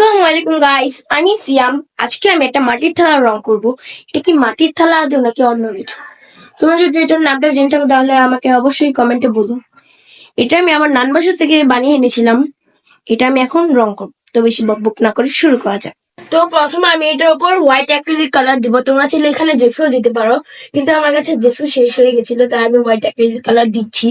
আসসালামু আলাইকুম গাইস, আমি সিয়াম। আজকে আমি একটা মাটির থালা রং করব। এটা কি মাটির থালা আদৌ নাকি অন্য কিছু? তোমরা যদি এটার নামটা জেনে থাকো তাহলে আমাকে অবশ্যই কমেন্টে বলো। এটা আমি আমার নান বাসা থেকে বানিয়ে এনেছিলাম। এটা আমি এখন রং করব। তো বেশি বকবক না করে শুরু করা যাক। তো প্রথমে আমি এটার উপর হোয়াইট অ্যাক্রিলিক কালার দিব। তোমরা চাইলে এখানে জেসও দিতে পারো, কিন্তু আমার কাছে জেসও শেষ হয়ে গেছিল, তাই আমি হোয়াইট অ্যাক্রিলিক কালার দিচ্ছি।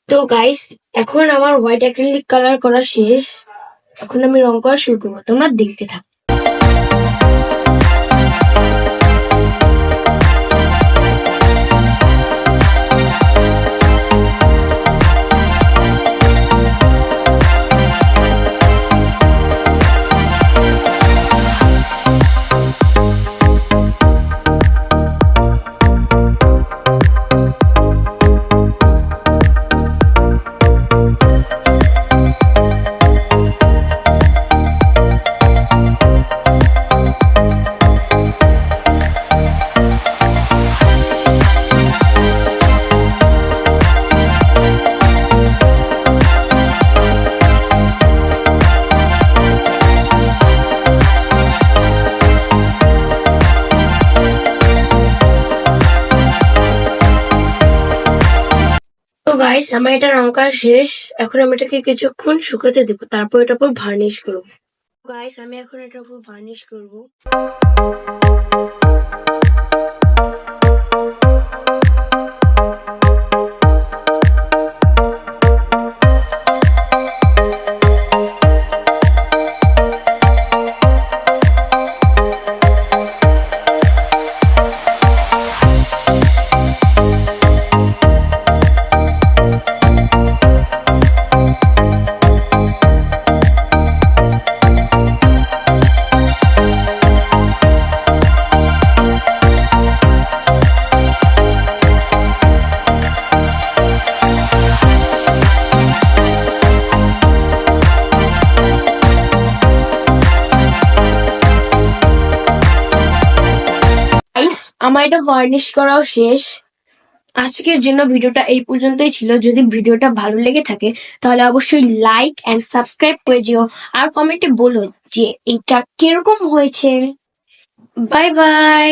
তো গাইস, এখন আমার হোয়াইট অ্যাক্রিলিক কালার করা শেষ। এখন আমি রং করা শুরু করবো, তোমরা দেখতে থাকো। তো গাইস, আমার এটা রং করা শেষ। এখন আমি এটাকে কিছুক্ষণ শুকাতে দেবো, তারপর এটার উপর ভার্নিশ করবো। গাইস, আমি এখন এটার উপর ভার্নিশ করবো। গাইস, আমার এটা ভার্নিশ করাও শেষ। আজকের জন্য ভিডিওটা এই পর্যন্তই ছিল। যদি ভিডিওটা ভালো লেগে থাকে তাহলে অবশ্যই লাইক এন্ড সাবস্ক্রাইব করে দিও, আর কমেন্টে বলো যে এটা কিরকম হয়েছে। Bye bye.